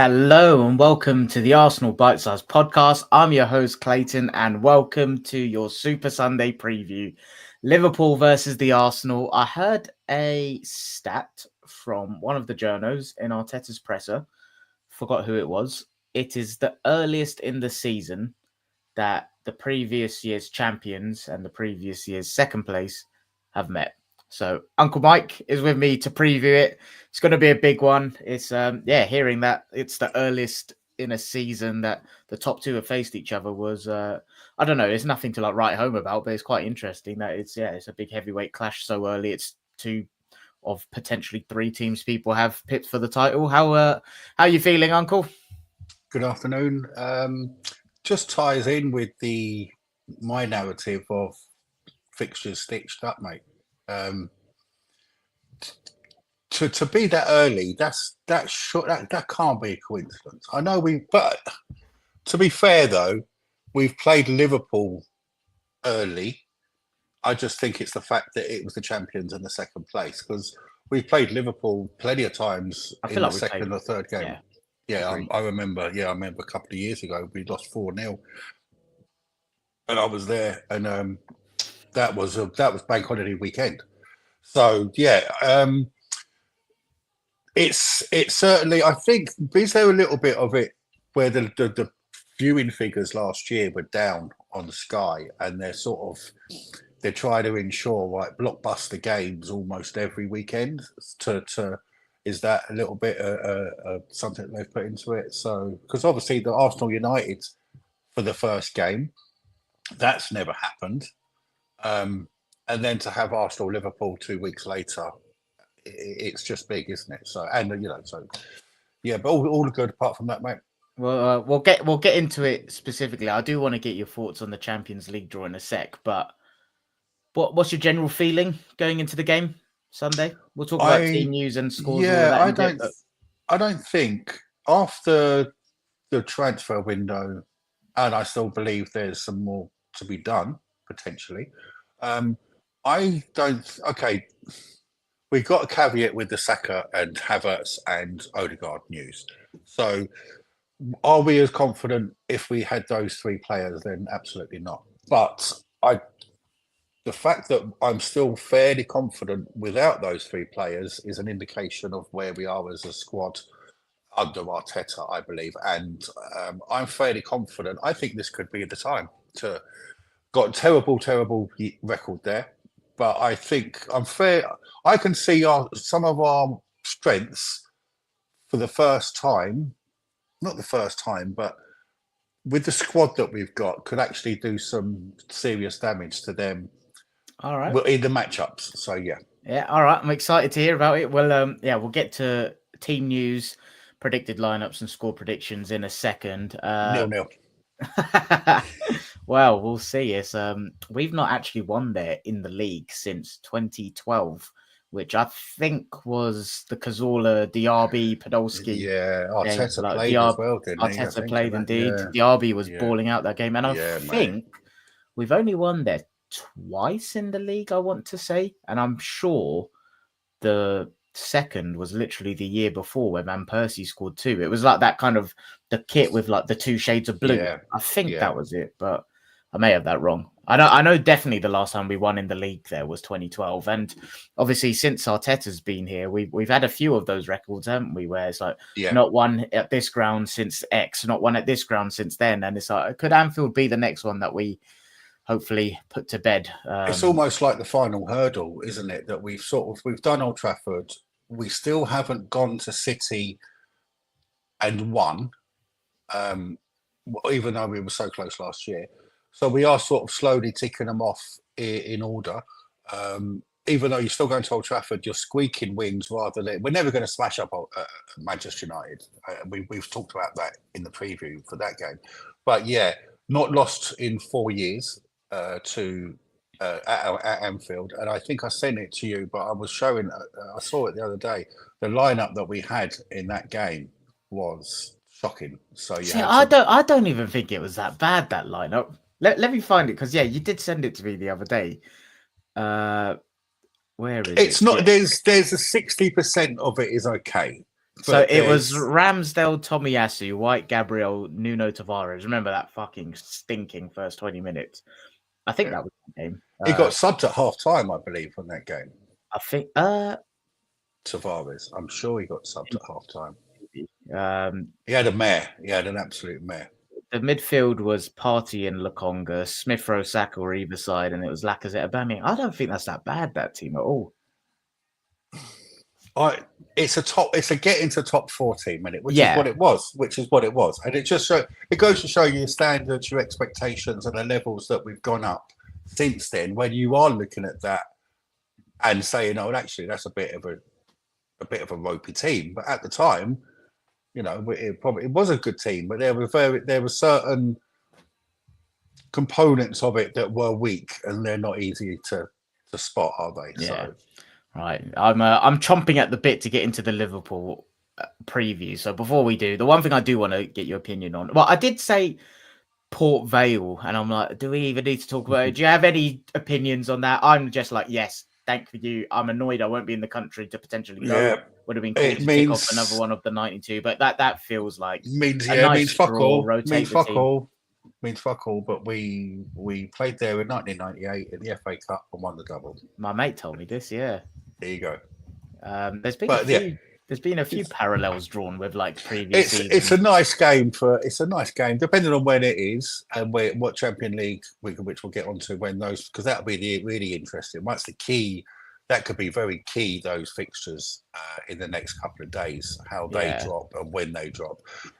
Hello and welcome to the Arsenal Bite Size Podcast. I'm your host Clayton and welcome to your Super Sunday preview. Liverpool versus the Arsenal. I heard a stat from one of the journos in Arteta's presser. Forgot who it was. It is the earliest in the season that the previous year's champions and the previous year's second place have met. So Uncle Mike is with me to preview it. It's going to be a big one. It's hearing that it's the earliest in a season that the top two have faced each other was I don't know. It's nothing to write home about, but it's quite interesting that it's a big heavyweight clash so early. It's two of potentially three teams people have picked for the title. How are you feeling, Uncle? Good afternoon. Just ties in with my narrative of fixtures stitched up, mate. To be that early, that can't be a coincidence. I know but to be fair though, we've played Liverpool early. I just think it's the fact that it was the champions in the second place because we've played Liverpool plenty of times in the second or third game. I remember. Yeah, I remember a couple of years ago we lost 4-0, and I was there, and that was Bank Holiday weekend. So it's certainly. I think is there a little bit of it where the viewing figures last year were down on Sky, and they're trying to ensure blockbuster games almost every weekend to. Is that a little bit something that they've put into it? So, because obviously the Arsenal United for the first game, that's never happened. And then to have Arsenal Liverpool 2 weeks later, it's just big, isn't it? So, but all good apart from that, mate. Well, we'll get into it specifically. I do want to get your thoughts on the Champions League draw in a sec, but what's your general feeling going into the game Sunday? We'll talk about team news and scores. Yeah, I don't think after the transfer window, and I still believe there's some more to be done potentially. I don't. Okay, we've got a caveat with the Saka and Havertz and Ødegaard news. So, are we as confident if we had those three players? Then absolutely not. But the fact that I'm still fairly confident without those three players is an indication of where we are as a squad under Arteta, I believe. And I'm fairly confident. I think this could be the time to got a terrible record there. But I think I'm fair. I can see some of our strengths for the first time, not the first time, but with the squad that we've got, could actually do some serious damage to them. All right. Well, in the matchups. So yeah. All right. I'm excited to hear about it. Well, we'll get to team news, predicted lineups, and score predictions in a second. 0-0. Well, we'll see. It's we've not actually won there in the league since 2012, which I think was the Cazorla, Diaby, Podolski. Yeah, Arteta played as well, didn't he? Arteta played indeed. Yeah. Diaby was balling out that game, and I think we've only won there twice in the league, I want to say, and I'm sure the second was literally the year before where Van Persie scored 2. It was like that kind of the kit with the 2 shades of blue. Yeah. I think that was it, but I may have that wrong. I know definitely the last time we won in the league there was 2012, and obviously since Arteta's been here, we've had a few of those records, haven't we? Where it's not one at this ground since X, not one at this ground since then, and it's like, could Anfield be the next one that we hopefully put to bed? It's almost like the final hurdle, isn't it? That we've done Old Trafford. We still haven't gone to City and won, even though we were so close last year. So we are sort of slowly ticking them off in order. Even though you're still going to Old Trafford, you're squeaking wins rather than... We're never going to smash up Manchester United. We've talked about that in the preview for that game. But yeah, not lost in 4 years at Anfield, and I think I sent it to you, but I was showing, I saw it the other day, the lineup that we had in that game was shocking. So I don't even think it was that bad, that lineup. Let me find it, because you did send it to me the other day. Where is it? It's not. There's a 60% of it is okay. So it was Ramsdale, Tomiyasu, White, Gabriel, Nuno Tavares. Remember that fucking stinking first 20 minutes? I think that was the game. He got subbed at half time, I believe, on that game. I think Tavares. I'm sure he got subbed at half time. Um, He had a mare. He had an absolute mare. The midfield was Partey and Lokonga, Smith Rowe, Saka were either side, and it was Lacazette, Aubameyang. I don't think that's that bad, that team at all. It's a get into top 4 team, which is what it was. And it just it goes to show you your standards, your expectations, and the levels that we've gone up since then. When you are looking at that and saying, "Oh, actually, that's a bit of a ropey team," but at the time, you know, it was a good team, but there were certain components of it that were weak, and they're not easy to spot, are they? Yeah. So. Right, I'm chomping at the bit to get into the Liverpool preview. So before we do, the one thing I do want to get your opinion on. Well, I did say Port Vale, and I'm like, do we even need to talk about it? Do you have any opinions on that? I'm just like, yes, thank you. I'm annoyed I won't be in the country to potentially go. Yeah. Would have been cool to pick off another one of the 92, but that feels like means fuck all. Means fuck all, but we played there in 1998 in the FA Cup and won the double. My mate told me this. Yeah, there you go. There's been a few parallels drawn with like previous seasons. It's a nice game depending on when it is and what Champions League which we'll get onto when those, because that'll be really interesting. That's the key. That could be very key, those fixtures in the next couple of days, how they drop and when they drop.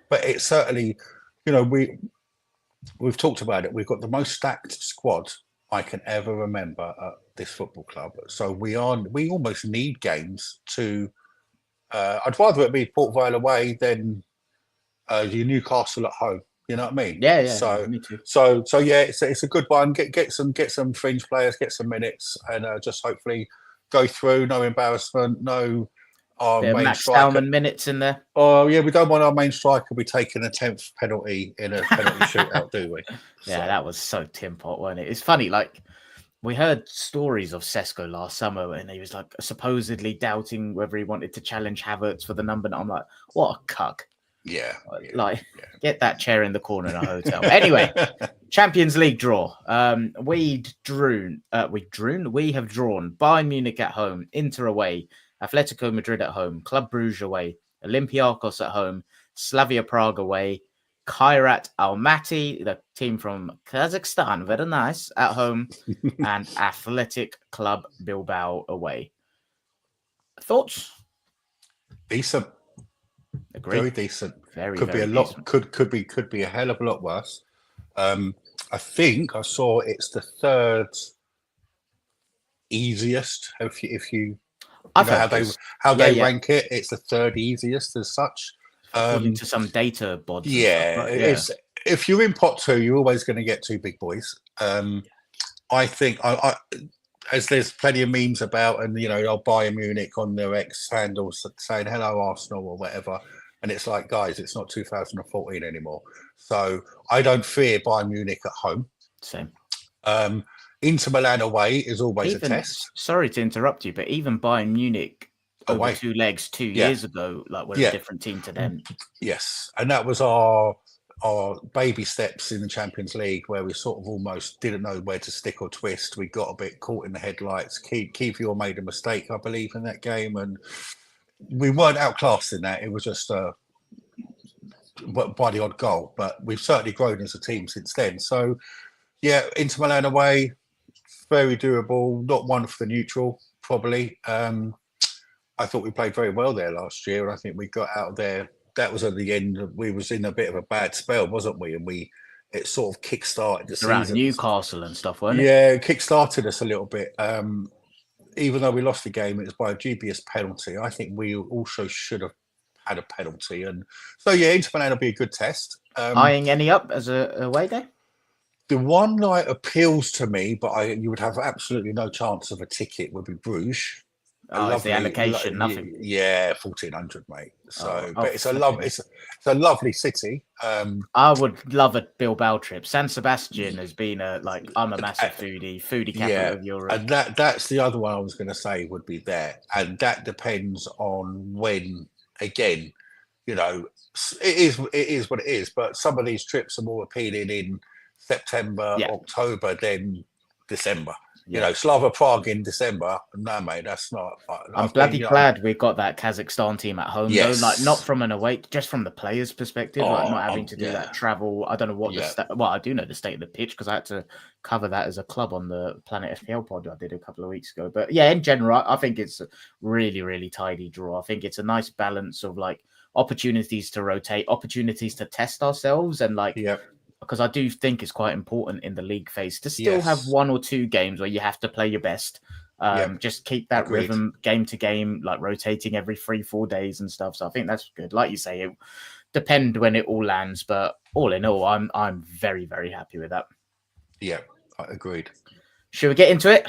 But it's certainly, you know, we've talked about it. We've got the most stacked squad I can ever remember at this football club. So we almost need games to. I'd rather it be Port Vale away than your Newcastle at home. You know what I mean? Yeah. So me too. So yeah, it's a good one. Get some fringe players, get some minutes, and just hopefully go through. No embarrassment. No. Max Salmon minutes in there. Oh yeah, we don't want our main striker be taking a 10th penalty in a penalty shootout, do we? Yeah, that was so Tim Pot, wasn't it? It's funny, like we heard stories of Sesko last summer, and he was like supposedly doubting whether he wanted to challenge Havertz for the number. And I'm like, what a cuck! Yeah, get that chair in the corner in a hotel. Anyway, Champions League draw. We have drawn Bayern Munich at home, Inter away, Atletico Madrid at home, Club Brugge away, Olympiacos at home, Slavia Prague away, Kairat Almaty, the team from Kazakhstan, very nice, at home, and Athletic Club Bilbao away. Thoughts? Decent. Agree. Very decent. Could be a lot. Decent. Could be a hell of a lot worse. I think I saw it's the third easiest. If you know how they rank it, it's the third easiest as such. According to some data bods. It's if you're in pot 2, you're always going to get 2 big boys. I think I as there's plenty of memes about, and you know, I'll Bayern Munich on their X handles saying hello Arsenal or whatever, and it's like, guys, it's not 2014 anymore. So I don't fear Bayern Munich at home. Same. Inter Milan away is always a test. Sorry to interrupt you, but even Bayern Munich over 2 legs 2 years ago, like we're a different team to them. Yes, and that was our baby steps in the Champions League, where we sort of almost didn't know where to stick or twist. We got a bit caught in the headlights. Kivior made a mistake, I believe, in that game, and we weren't outclassed in that. It was just by the odd goal, but we've certainly grown as a team since then. So, yeah, Inter Milan away, very doable. Not one for the neutral, probably. I thought we played very well there last year, and I think we got out of there. That was at the end. We was in a bit of a bad spell, wasn't we? And it sort of kick-started the season. Around Newcastle and stuff, weren't it? Yeah, it kick-started us a little bit. Even though we lost the game, it was by a dubious penalty. I think we also should have had a penalty. And so, yeah, Inter Milan will be a good test. Eyeing any up as a away day? The one that appeals to me, but you would have absolutely no chance of a ticket, would be Bruges. It's the allocation, nothing. Yeah, 1,400, mate. So, but it's a lovely city. I would love a Bilbao trip. San Sebastian has been I'm a massive foodie capital of Europe. And that's the other one I was going to say would be there, and that depends on when again, it is what it is. But some of these trips are more appealing in September, October than December. Slava Prague in December. No, mate, that's not. I'm bloody glad we got that Kazakhstan team at home, though. Like, not from an away, just from the players' perspective, like not having to do that travel. I don't know what I do know the state of the pitch because I had to cover that as a club on the Planet FPL pod I did a couple of weeks ago. But yeah, in general, I think it's a really, really tidy draw. I think it's a nice balance of like opportunities to rotate, opportunities to test ourselves, and like. Because I do think it's quite important in the league phase to still have one or two games where you have to play your best. Just keep that rhythm game to game, like rotating every 3-4 days and stuff. So I think that's good. Like you say, it depend when it all lands, but all in all, I'm very, very happy with that. Yeah, agreed. Should we get into it?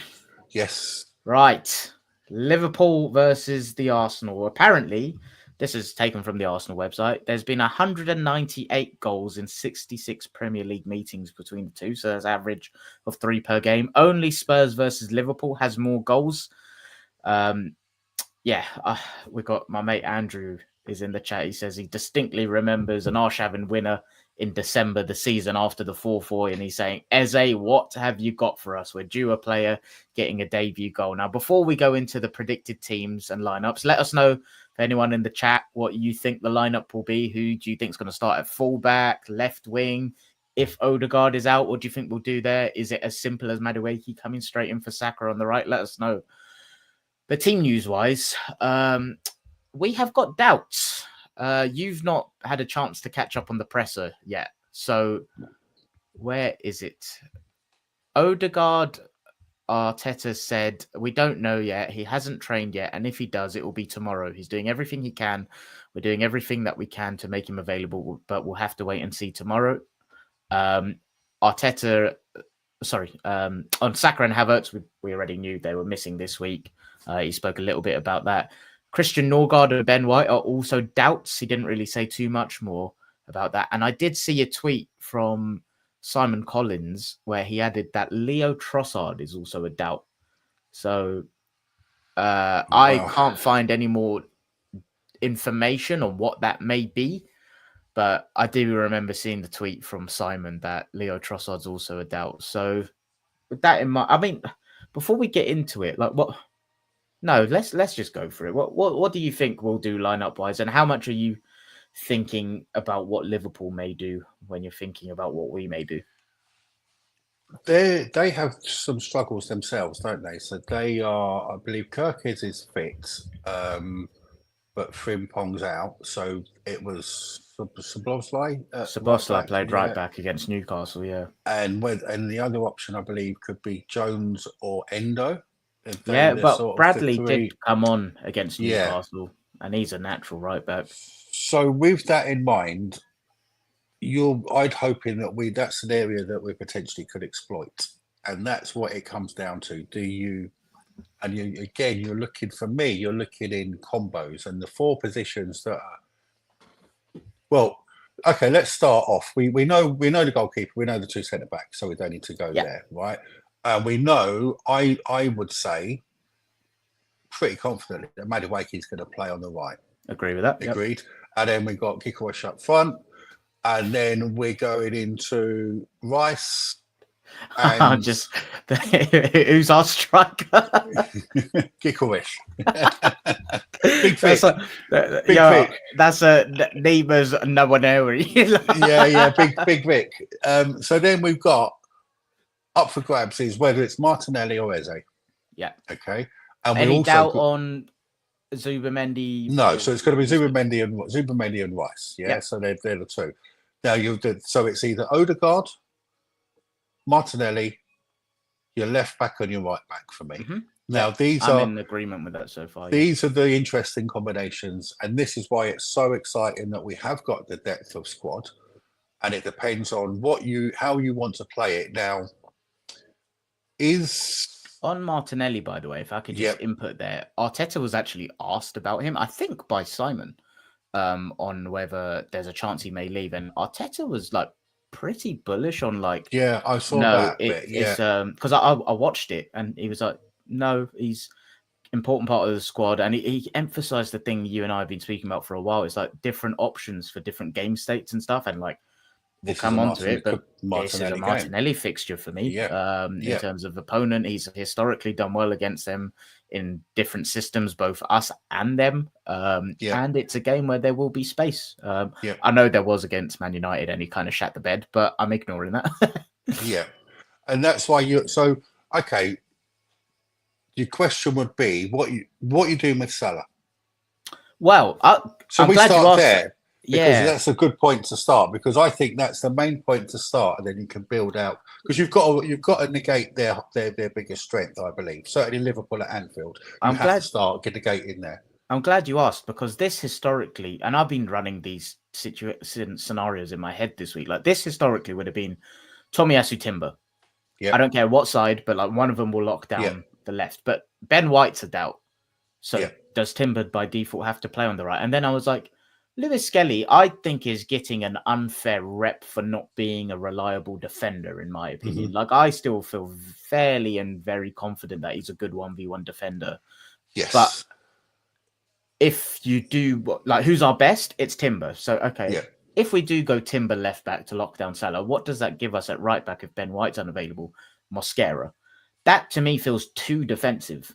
Yes. Right. Liverpool versus the Arsenal. Apparently, this is taken from the Arsenal website. There's been 198 goals in 66 Premier League meetings between the two. So there's an average of 3 per game. Only Spurs versus Liverpool has more goals. We got my mate Andrew is in the chat. He says he distinctly remembers an Arshavin winner in December, the season after the 4-4. And he's saying, Eze, what have you got for us? We're due a player getting a debut goal. Now, before we go into the predicted teams and lineups, let us know, anyone in the chat, what you think the lineup will be. Who do you think is going to start at fullback, left wing? If Ødegaard is out, what do you think we'll do there? Is it as simple as Madueke coming straight in for Saka on the right? Let us know. But team news-wise, we have got doubts. You've not had a chance to catch up on the presser yet. So where is it? Ødegaard, Arteta said, we don't know yet. He hasn't trained yet. And if he does, it will be tomorrow. He's doing everything he can. We're doing everything that we can to make him available, but we'll have to wait and see tomorrow. On Saka and Havertz, we already knew they were missing this week. He spoke a little bit about that. Christian Norgard and Ben White are also doubts. He didn't really say too much more about that. And I did see a tweet from Simon Collins where he added that Leo Trossard is also a doubt. So I can't find any more information on what that may be, but I do remember seeing the tweet from Simon that Leo Trossard's also a doubt. So with that in mind, I mean, before we get into it, like what? No, let's just go for it. What do you think we'll do lineup wise, and how much are you thinking about what Liverpool may do when you're thinking about what we may do? They have some struggles themselves, don't they? So they are, I believe, Kirkes is fit, but Frimpong's out. So it was Szoboszlai. Szoboszlai played right back against Newcastle, yeah. And the other option, I believe, could be Jones or Endo. But Bradley did come on against Newcastle, and he's a natural right back. So with that in mind, I'd hoping that that's an area that we potentially could exploit, and that's what it comes down to. You're looking in combos and the 4 positions that are. Well, okay, let's start off. We know the goalkeeper, we know the 2 centre backs, so we don't need to go there, right? We know, I would say, pretty confidently that Madueke is going to play on the right. Agree with that. Agreed. Yep. And then we got Kikosh up front, and then we're going into Rice. And who's our striker? Kikosh. Big Vic. That's a Neema's Nawaneri. Big Vic. So then we've got up for grabs is whether it's Martinelli or Eze. Yeah. Okay. And any doubt on Zubimendi? No. So it's going to be Zubimendi and Rice. Yeah. Yep. So they're the 2. Now so it's either Ødegaard, Martinelli, your left back and your right back for me. Mm-hmm. Now I'm in agreement with that so far. These are the interesting combinations, and this is why it's so exciting that we have got the depth of squad, and it depends on how you want to play it. Now, on Martinelli, by the way, if I could just input there, Arteta was actually asked about him, I think by Simon, on whether there's a chance he may leave, and Arteta was like pretty bullish on like. Yeah, I saw that. It's because I watched it, and he was like, no, important part of the squad, and he emphasized the thing you and I have been speaking about for a while. It's like different options for different game states and stuff, and like we'll come on to it, but this is a Martinelli fixture for me. In terms of opponent, he's historically done well against them in different systems, both us and them. And it's a game where there will be space. I know there was against Man United, and he kind of shat the bed, but I'm ignoring that. And that's why okay. Your question would be what you doing with Salah? Well, so we start there. Because that's a good point to start, because I think that's the main point to start, and then you can build out, because you've got to negate their biggest strength, I believe. Certainly Liverpool at Anfield. You have to start negating there. I'm glad you asked, because this historically, and I've been running these scenarios in my head this week, like this historically would have been Tomiyasu Timber. I don't care what side, but like one of them will lock down the left. But Ben White's a doubt. So does Timber by default have to play on the right? And then I was like, Lewis Skelly, I think, is getting an unfair rep for not being a reliable defender, in my opinion. Mm-hmm. Like, I still feel fairly and very confident that he's a good 1v1 defender. Yes. But if you do, like, who's our best? It's Timber. So, okay. Yeah. If we do go Timber left back to lock down Salah, what does that give us at right back if Ben White's unavailable? Mosquera. That, to me, feels too defensive.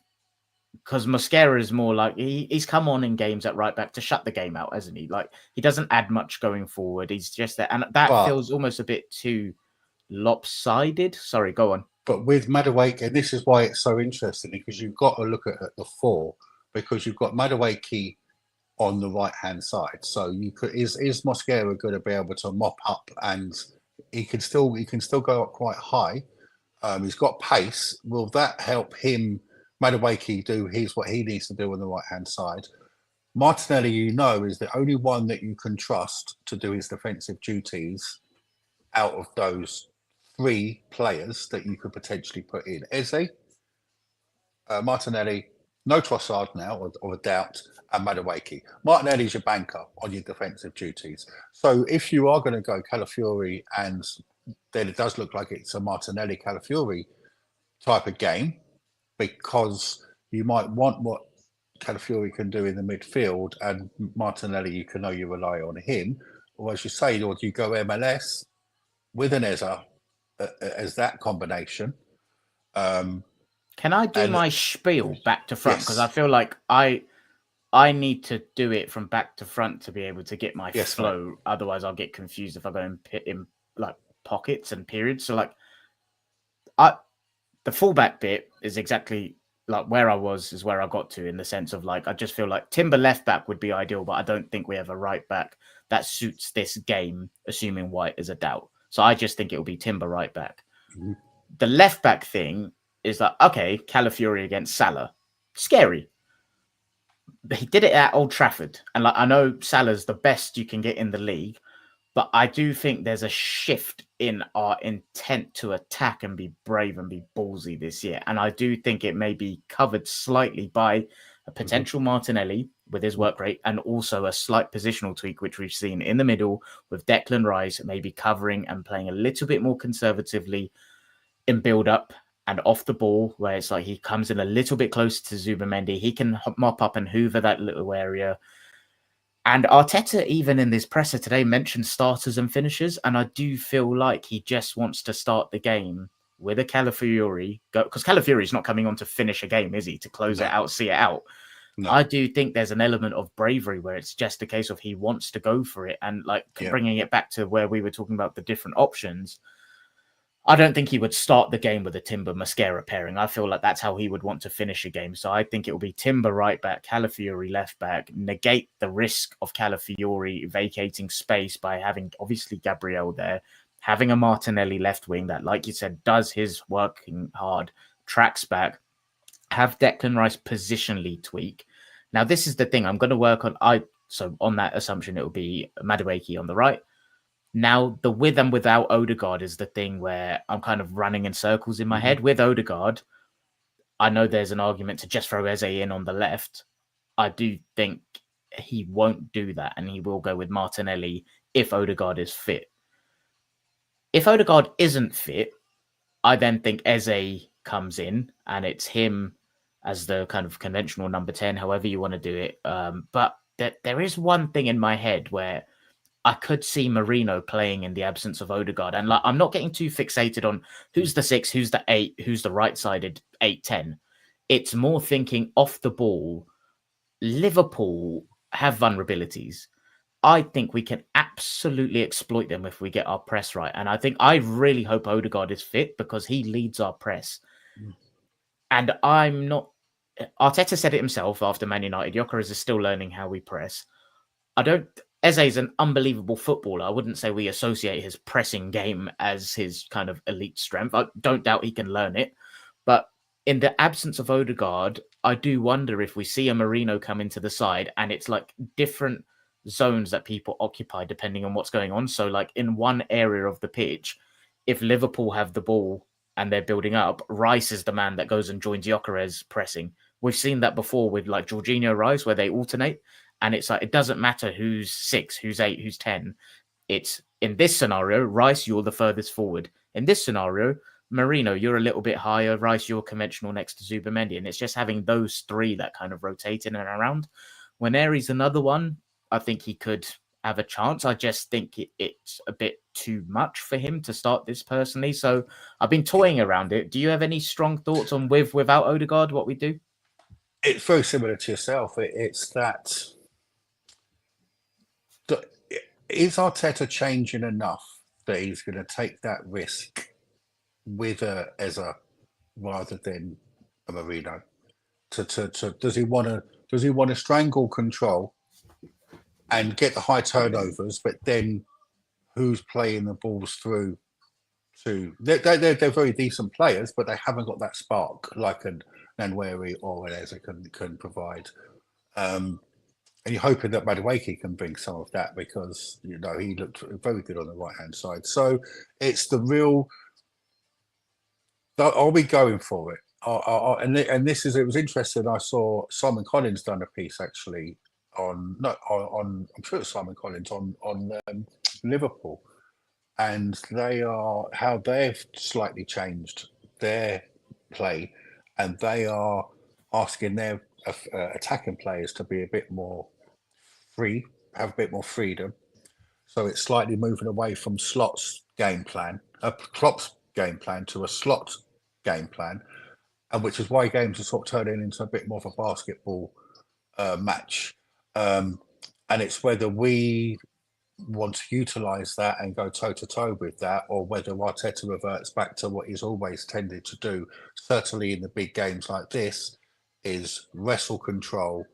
Because Mosquera is more like he's come on in games at right back to shut the game out, hasn't he? Like, he doesn't add much going forward. He's just there. And that feels almost a bit too lopsided. Sorry, go on. But with Madueke, and this is why it's so interesting, because you've got to look at the four, because you've got Madueke on the right-hand side. So you could is Mosquera going to be able to mop up, and he can still go up quite high. He's got pace. Will that help him? Madueke do what he needs to do on the right-hand side. Martinelli, is the only one that you can trust to do his defensive duties out of those three players that you could potentially put in. Eze, Martinelli, no Trossard now, or a doubt, and Madueke. Martinelli's your banker on your defensive duties. So if you are going to go Calafiori, and then it does look like it's a Martinelli Calafiori type of game, because you might want what Calafiori can do in the midfield, and Martinelli, you rely on him. Or as you say, or do you go MLS with an Eze as that combination? Can I do my spiel back to front? Because I feel like I need to do it from back to front to be able to get my flow. Right. Otherwise, I'll get confused if I go in like pockets and periods. So like, the fullback bit is exactly like where I was, is where I got to, in the sense of like, I just feel like Timber left back would be ideal, but I don't think we have a right back that suits this game, assuming White is a doubt. So I just think it will be Timber right back. Mm-hmm. The left back thing is like, okay, Calafiori against Salah, scary. He did it at Old Trafford. And like, I know Salah's the best you can get in the league, but I do think there's a shift in our intent to attack and be brave and be ballsy this year. And I do think it may be covered slightly by a potential Martinelli with his work rate, and also a slight positional tweak, which we've seen in the middle with Declan Rice maybe covering and playing a little bit more conservatively in build-up and off the ball, where it's like he comes in a little bit closer to Zubimendi. He can mop up and hoover that little area. And Arteta, even in this presser today, mentioned starters and finishers. And I do feel like he just wants to start the game with a Calafiori. Because Calafiori is not coming on to finish a game, is he? To close it out, see it out. No. I do think there's an element of bravery where it's just a case of he wants to go for it. And like bringing it back to where we were talking about the different options, I don't think he would start the game with a Timber Mosquera pairing. I feel like that's how he would want to finish a game. So I think it will be Timber right back, Calafiori left back, negate the risk of Calafiori vacating space by having obviously Gabriel there, having a Martinelli left wing that, like you said, does his working hard, tracks back, have Declan Rice positionally tweak. Now, this is the thing I'm going to work on. So on that assumption, it will be Madueke on the right. Now, the with and without Ødegaard is the thing where I'm kind of running in circles in my head. With Ødegaard, I know there's an argument to just throw Eze in on the left. I do think he won't do that, and he will go with Martinelli if Ødegaard is fit. If Ødegaard isn't fit, I then think Eze comes in, and it's him as the kind of conventional number 10, however you want to do it. But there is one thing in my head where I could see Marino playing in the absence of Odegaard. And like, I'm not getting too fixated on who's the 6, who's the 8, who's the right-sided 8-10. It's more thinking off the ball. Liverpool have vulnerabilities. I think we can absolutely exploit them if we get our press right. And I really hope Odegaard is fit because he leads our press. And I'm not... Arteta said it himself after Man United. Gyökeres is still learning how we press. Eze is an unbelievable footballer. I wouldn't say we associate his pressing game as his kind of elite strength. I don't doubt he can learn it. But in the absence of Odegaard, I do wonder if we see a Marino come into the side and it's like different zones that people occupy depending on what's going on. So like in one area of the pitch, if Liverpool have the ball and they're building up, Rice is the man that goes and joins Gyökeres pressing. We've seen that before with like Jorginho Rice where they alternate. And it's like, it doesn't matter who's 6, who's 8, who's 10. It's in this scenario, Rice, you're the furthest forward. In this scenario, Marino, you're a little bit higher. Rice, you're conventional next to Zubimendi. And it's just having those 3 that kind of rotate in and around. When Aries another one, I think he could have a chance. I just think it's a bit too much for him to start this personally. So I've been toying around it. Do you have any strong thoughts on without Odegaard, what we do? It's very similar to yourself. It's that... Is Arteta changing enough that he's going to take that risk with Eze rather than a Marino? Does he want to strangle control and get the high turnovers, but then who's playing the balls through? They're very decent players, but they haven't got that spark like an Nwaneri or an Eze can provide. And you're hoping that Madueke can bring some of that because, he looked very good on the right-hand side. So it's the real... Are we going for it? And this is... It was interesting. I saw Simon Collins done a piece, actually, I'm sure it's Simon Collins, on Liverpool. And how they've slightly changed their play. And they are asking their attacking players to be a bit more free, have a bit more freedom. So it's slightly moving away from Klopp's game plan to a slot game plan, and which is why games are sort of turning into a bit more of a basketball match. And it's whether we want to utilise that and go toe-to-toe with that, or whether Arteta reverts back to what he's always tended to do, certainly in the big games like this, is wrestle control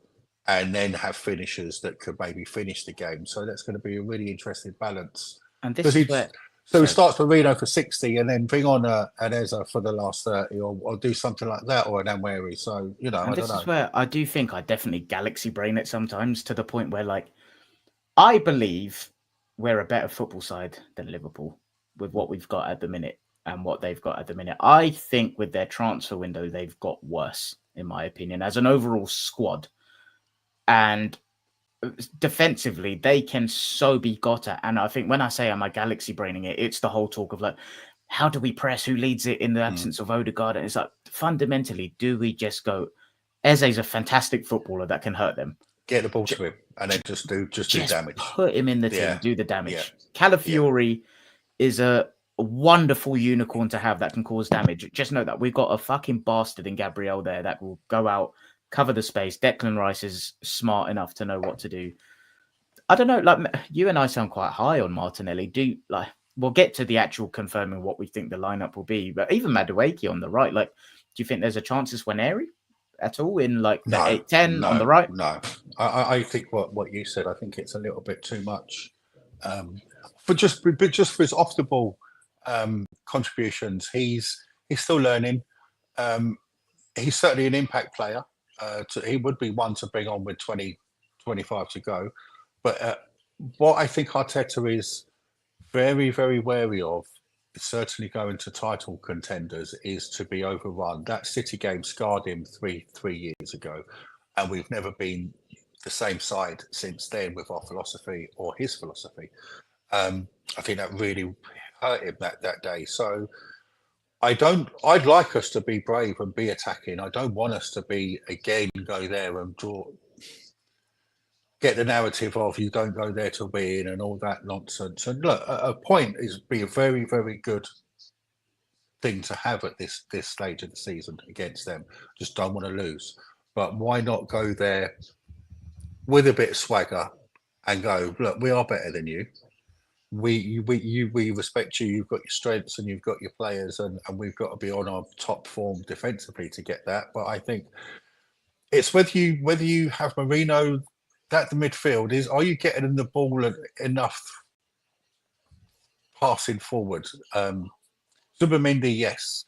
and then have finishers that could maybe finish the game. So that's going to be a really interesting balance. And this is where... So he starts with Marino for 60 and then bring on an Eze for the last 30 or do something like that, or an Nwaneri. So, I don't know. This is where I do think I definitely galaxy brain it sometimes, to the point where, like, I believe we're a better football side than Liverpool with what we've got at the minute and what they've got at the minute. I think with their transfer window, they've got worse, in my opinion, as an overall squad. And defensively, they can so be got at. And I think when I say am I galaxy braining it, it's the whole talk of like, how do we press? Who leads it in the absence of Ødegaard? And it's like, fundamentally, do we just go, Eze's a fantastic footballer that can hurt them. Get the ball to him and then just do damage. Put him in the team, do the damage. Yeah. Calafiori is a wonderful unicorn to have that can cause damage. Just know that we've got a fucking bastard in Gabriel there that will go out, cover the space. Declan Rice is smart enough to know what to do. I don't know, like, you and I sound quite high on Martinelli. We'll get to the actual confirming what we think the lineup will be, but even Madueke on the right, like, do you think there's a chance it's Nwaneri at all in like the 8-10 on the right? No, I think what you said, I think it's a little bit too much. But just for his off the ball contributions, he's still learning. He's certainly an impact player. He would be one to bring on with 25 to go. But what I think Arteta is very, very wary of, certainly going to title contenders, is to be overrun. That City game scarred him three years ago, and we've never been the same side since then with our philosophy or his philosophy. I think that really hurt him that day. So I'd like us to be brave and be attacking. I don't want us to be again go there and get the narrative of you don't go there to win and all that nonsense. And look, a point is be a very, very good thing to have at this stage of the season against them. Just don't want to lose. But why not go there with a bit of swagger and go, look, we are better than you. We respect you. You've got your strengths and you've got your players, and we've got to be on our top form defensively to get that. But I think it's whether you have Marino, that the midfield is. Are you getting in the ball enough passing forward? Zubimendi, yes,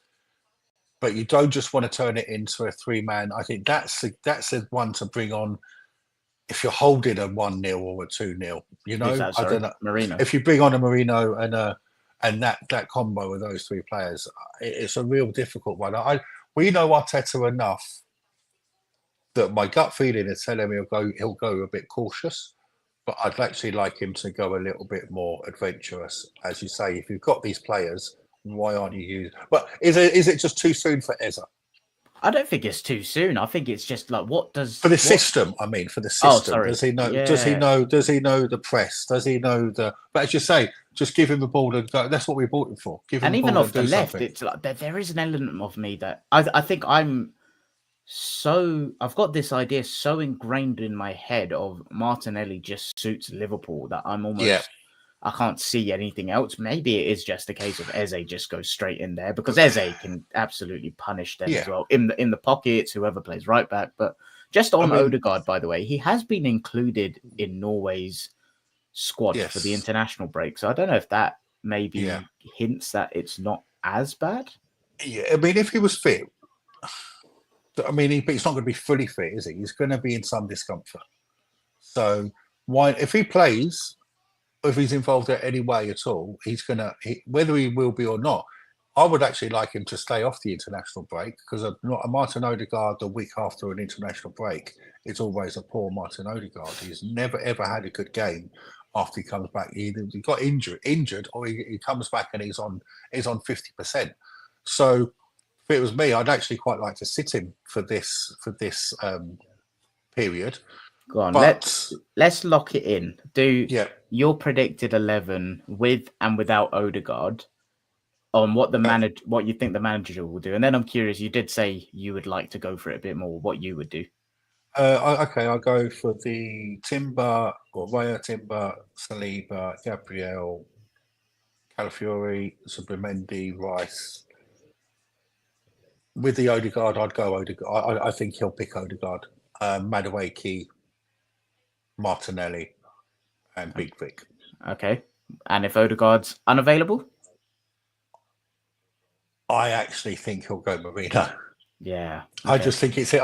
but you don't just want to turn it into a 3-man. I think that's the one to bring on if you're holding a 1-0 or a 2-0. You know, I don't know. Marino. If you bring on a Marino and that combo of those 3 players, it's a real difficult one. We know Arteta enough that my gut feeling is telling me he'll go a bit cautious, but I'd actually like him to go a little bit more adventurous. As you say, if you've got these players, why aren't you using? But is it just too soon for Eze? I don't think it's too soon. I think it's just like system. I mean, for the system. Oh, sorry. Does he know? Yeah. Does he know? Does he know the press? Does he know the? But as you say, just give him the ball and go. That's what we bought him for. Give him and the even ball off the left, something. it's like there is an element of me that I think I've got this idea so ingrained in my head of Martinelli just suits Liverpool that I'm almost I can't see anything else. Maybe it is just a case of Eze just goes straight in there because Eze can absolutely punish them as well in the pockets, whoever plays right back. But just on Ødegaard, by the way, he has been included in Norway's squad for the international break. So I don't know if that maybe hints that it's not as bad. Yeah, I mean, if he was fit, but he's not going to be fully fit, is he? He's going to be in some discomfort. So why, if he plays, if he's involved in any way at all, whether he will be or not, I would actually like him to stay off the international break because a Martin Ødegaard the week after an international break is always a poor Martin Ødegaard. He's never ever had a good game after he comes back. He got injured, or he comes back and he's on 50%. So if it was me, I'd actually quite like to sit him for this period. Go on, let's lock it in. Do your predicted 11 with and without Ødegaard on what what you think the manager will do, and then I'm curious. You did say you would like to go for it a bit more. What you would do? I'll go for the Timber, Saliba, Gabriel, Calafiori, Sublimendi, Rice. With the Ødegaard, I'd go Ødegaard. I think he'll pick Ødegaard. Madueke, Martinelli, and Big Vic. Okay. And if Ødegaard's unavailable? I actually think he'll go Marino. Yeah. Okay. I just think it's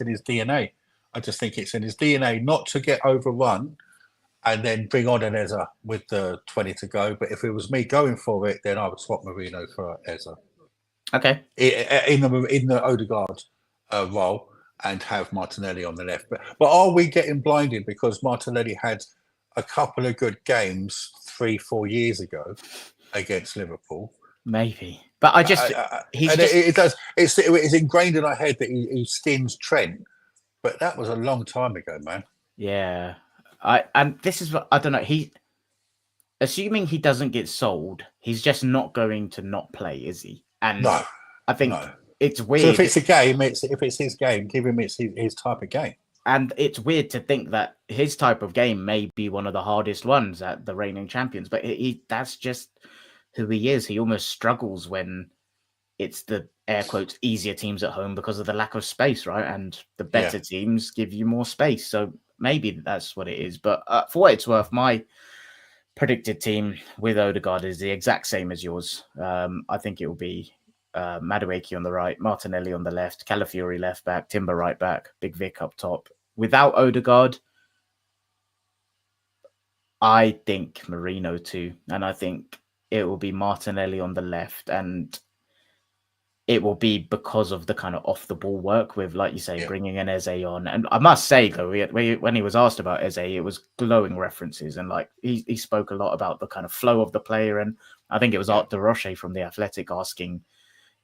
in his DNA. I just think it's in his DNA not to get overrun and then bring on an Eze with the 20 to go. But if it was me going for it, then I would swap Marino for Eze. Okay. In the Ødegaard role and have Martinelli on the left. But are we getting blinded because Martinelli had a couple of good games 3-4 years ago against Liverpool? Maybe. But I just it's ingrained in our head that he skins Trent, but that was a long time ago, man. Yeah. And this is what I don't know. Assuming he doesn't get sold, he's just not going to not play, is he? And no, I think it's weird. So if it's a game, if it's his game, give him his type of game. And it's weird to think that his type of game may be one of the hardest ones at the reigning champions, but that's just who he is. He almost struggles when it's the air quotes easier teams at home because of the lack of space, right? And the better teams give you more space. So maybe that's what it is. But for what it's worth, my predicted team with Ødegaard is the exact same as yours. I think it will be Madueke on the right, Martinelli on the left, Calafiori left back, Timber right back, Big Vic up top. Without Ødegaard, I think Marino too. And I think it will be Martinelli on the left, and it will be because of the kind of off the ball work with, like you say, bringing an Eze on. And I must say, though, when he was asked about Eze, it was glowing references, and like he spoke a lot about the kind of flow of the player. And I think it was Art de Roche from The Athletic asking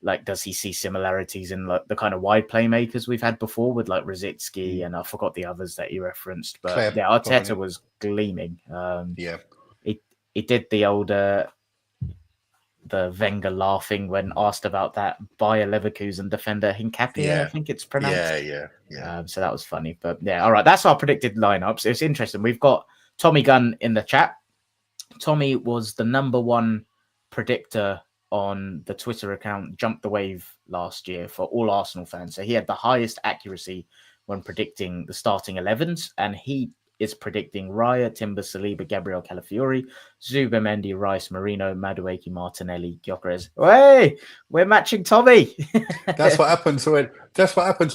like, does he see similarities in like the kind of wide playmakers we've had before with like Rosicky and I forgot the others that he referenced, but Claire, yeah, Arteta probably. was gleaming. Yeah, he did the old the Wenger laughing when asked about that Bayer Leverkusen defender Hincapie, I think it's pronounced. Yeah. So that was funny, but yeah, all right, that's our predicted lineups. It's interesting. We've got Tommy Gunn in the chat. Tommy was the number one predictor on the Twitter account Jump the Wave last year for all Arsenal fans. So he had the highest accuracy when predicting the starting 11s, and he is predicting Raya, Timber, Saliba, Gabriel Calafiori, Zubimendi, Rice, Marino, Madueke, Martinelli, Gyökeres. Hey, we're matching Tommy. That's what happens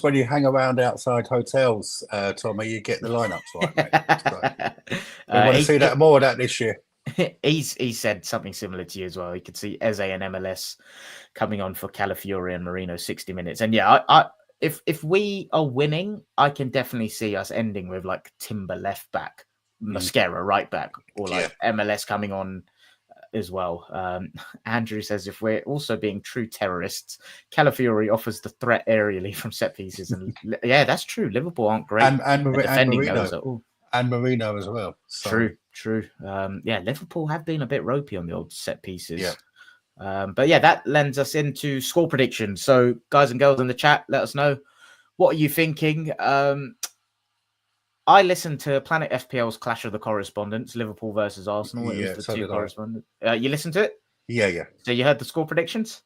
when you hang around outside hotels, Tommy. You get the lineups right, mate. So, we want to see that more of that this year. He said something similar to you as well. He could see Eze and MLS coming on for Calafiori and Marino 60 minutes. And yeah, if we are winning, I can definitely see us ending with like Timber left back, Mascara right back, or like MLS coming on as well. Andrew says if we're also being true terrorists, Calafiori offers the threat aerially from set pieces. And yeah, that's true. Liverpool aren't great and defending Marino. those at all. And Marino as well. So. True. Yeah, Liverpool have been a bit ropey on the old set pieces. Yeah. But yeah, that lends us into score predictions. So guys and girls in the chat, let us know. What are you thinking? I listened to Planet FPL's Clash of the Correspondents, Liverpool versus Arsenal. It was the two correspondents. You listened to it? Yeah. So you heard the score predictions?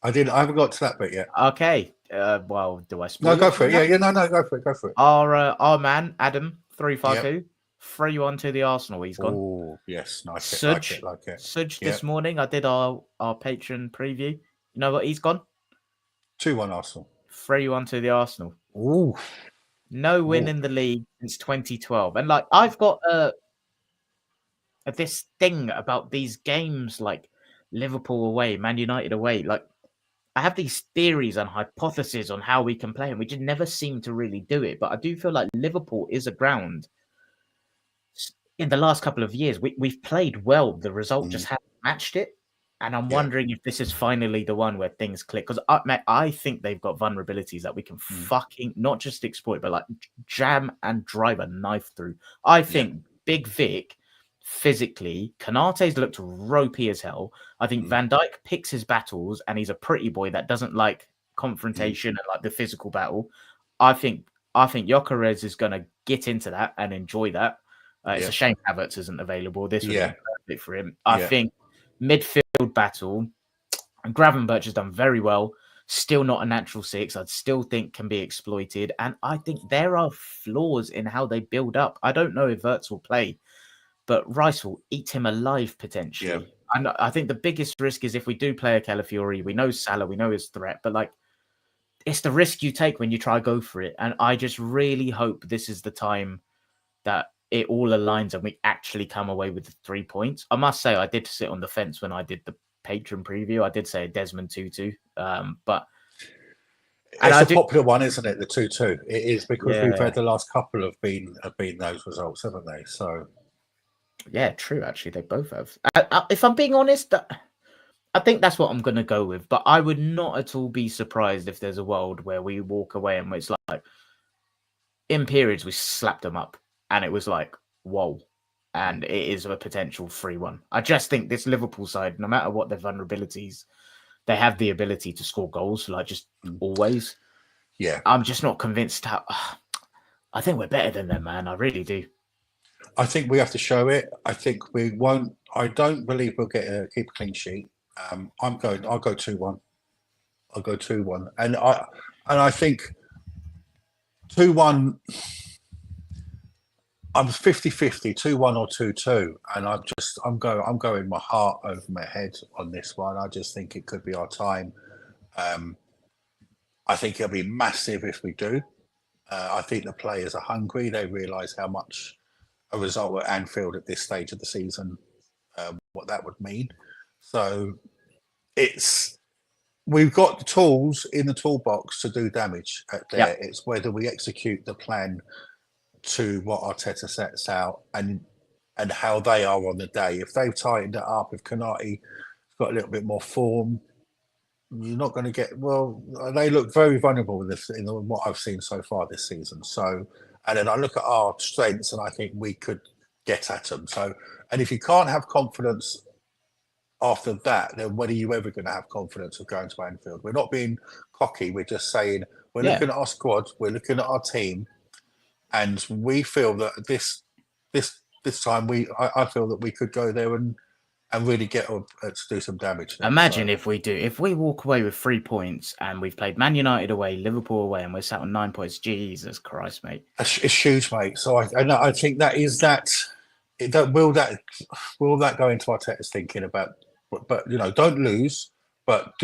I didn't. I haven't got to that bit yet. Okay. Well, do I spoil? No, go for it. Yeah. No, go for it. Our man Adam 352. 3-1 to the Arsenal. He's gone. Oh, yes. Nice. Suj, like it. Suj this morning, I did our patron preview. You know what? He's gone. 2-1 Arsenal. 3-1 to the Arsenal. Ooh. No win in the league since 2012. And like, I've got this thing about these games like Liverpool away, Man United away. Like, I have these theories and hypotheses on how we can play, and we just never seem to really do it. But I do feel like Liverpool is a ground. In the last couple of years, we've played well. The result just hasn't matched it. And I'm wondering if this is finally the one where things click. Because I think they've got vulnerabilities that we can fucking not just exploit, but like jam and drive a knife through. I think Big Vic, physically, Kanate's looked ropey as hell. I think Van Dijk picks his battles and he's a pretty boy that doesn't like confrontation and like the physical battle. I think Gyökeres is going to get into that and enjoy that. It's a shame Havertz isn't available. This would be perfect for him. I think midfield battle, Gravenberch has done very well. Still not a natural six. I'd still think can be exploited. And I think there are flaws in how they build up. I don't know if Wirtz will play, but Rice will eat him alive potentially. Yeah. And I think the biggest risk is if we do play a Calafiori, we know Salah, we know his threat, but like, it's the risk you take when you try to go for it. And I just really hope this is the time that it all aligns and we actually come away with the 3 points. I must say, I did sit on the fence when I did the patron preview. I did say Desmond 2-2, but it's a popular one, isn't it? The 2-2. It is because we've had the last couple have been those results, haven't they? So yeah, true. Actually, they both have. If I'm being honest, I think that's what I'm going to go with. But I would not at all be surprised if there's a world where we walk away and it's like in periods we slapped them up. And it was like, whoa. And it is a potential 3-1. I just think this Liverpool side, no matter what their vulnerabilities, they have the ability to score goals, like just always. Yeah. I'm just not convinced how... I think we're better than them, man. I really do. I think we have to show it. I think we won't... I don't believe we'll keep a clean sheet. I'll go 2-1. I'll go 2-1. And I think 2-1... I'm 50-50, 2-1 or 2-2, and I'm going my heart over my head on this one. I just think it could be our time. I think it'll be massive if we do. I think the players are hungry. They realise how much a result at Anfield at this stage of the season, what that would mean. So we've got the tools in the toolbox to do damage at there. Yep. It's whether we execute the plan to what Arteta sets out and how they are on the day. If they've tightened it up, if Konate's got a little bit more form, you're not going to get. Well, they look very vulnerable with this in what I've seen so far this season. So, and then I look at our strengths, and I think we could get at them. So, and if you can't have confidence after that, then when are you ever going to have confidence of going to Anfield? We're not being cocky. We're just saying we're looking at our squad, we're looking at our team, and we feel that this time I feel that we could go there and really get to do some damage. Imagine if we walk away with 3 points and we've played Man United away, Liverpool away, and we're sat on 9 points. Jesus Christ, mate! It's huge, mate. So I think that is that. Will that go into Arteta's thinking about? But don't lose. But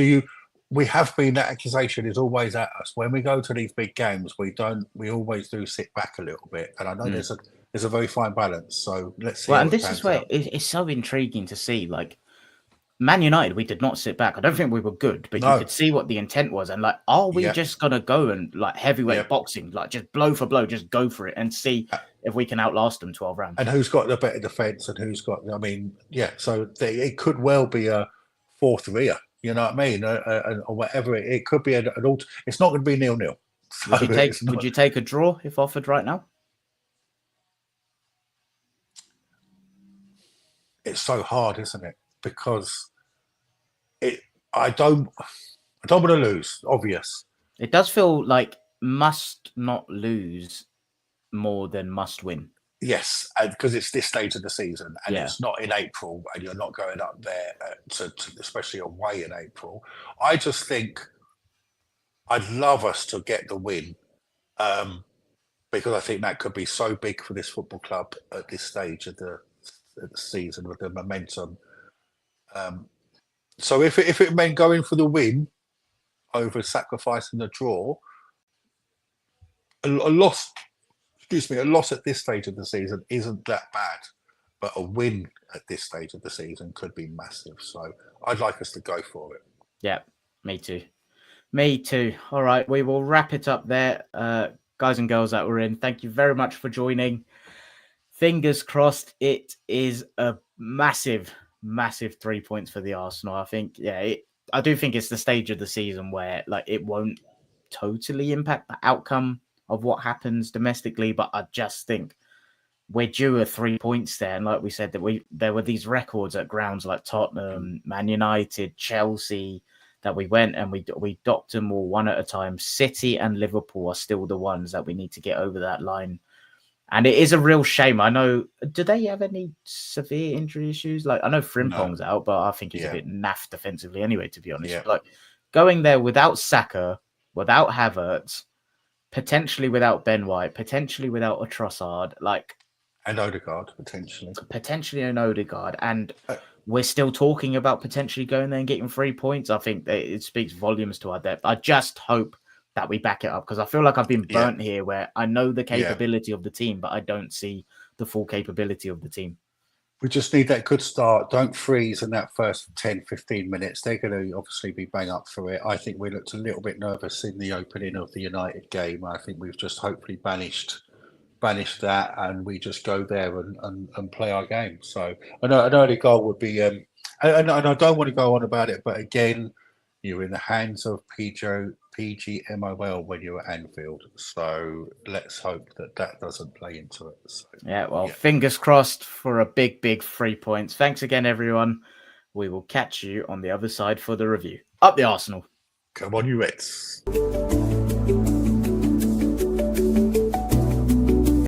we have been, that accusation is always at us when we go to these big games. We always do sit back a little bit, and I know there's a very fine balance. So let's see. Well, and this is where it's so intriguing to see. Like Man United, we did not sit back. I don't think we were good, but you could see what the intent was. And like, are we just gonna go and like heavyweight boxing, like just blow for blow, just go for it and see if we can outlast them 12 rounds? And who's got the better defense and who's got? I mean, So it could well be a fourth rear. You know what I mean, or whatever. It could be an It's not going to be 0-0. Would you take a draw if offered right now? It's so hard, isn't it? Because I don't want to lose. Obvious. It does feel like must not lose more than must win. Yes, because it's this stage of the season, and it's not in April, and you're not going up there to especially away in April. I just think I'd love us to get the win, because I think that could be so big for this football club at this stage of the season with the momentum. So if it meant going for the win over sacrificing the draw, a loss at this stage of the season isn't that bad, but a win at this stage of the season could be massive. So I'd like us to go for it. Yeah, me too. Me too. All right, we will wrap it up there. Guys and girls that were in, thank you very much for joining. Fingers crossed it is a massive 3 points for the Arsenal. I think, I do think it's the stage of the season where like it won't totally impact the outcome of what happens domestically, but I just think we're due a 3 points there. And like we said, that there were these records at grounds like Tottenham, Man United, Chelsea, that we went and we docked them all one at a time. City and Liverpool are still the ones that we need to get over that line. And it is a real shame. I know, do they have any severe injury issues? Like, I know Frimpong's out, but I think he's a bit naff defensively anyway, to be honest. Yeah. Like, going there without Saka, without Havertz, potentially without Ben White, potentially without a Trossard, and Ødegaard, potentially an Ødegaard, and we're still talking about potentially going there and getting 3 points. I think that it speaks volumes to our depth. I just hope that we back it up, because I feel like I've been burnt here, where I know the capability of the team, but I don't see the full capability of the team. We just need that good start. Don't freeze in that first 10, 15 minutes. They're going to obviously be bang up for it. I think we looked a little bit nervous in the opening of the United game. I think we've just hopefully banished that, and we just go there and play our game. So an early goal would be, and I don't want to go on about it, but again, you're in the hands of PGMOL when you're at Anfield. So let's hope that doesn't play into it. So, fingers crossed for a big 3 points. Thanks again, everyone. We will catch you on the other side for the review. Up the Arsenal. Come on, you Reds.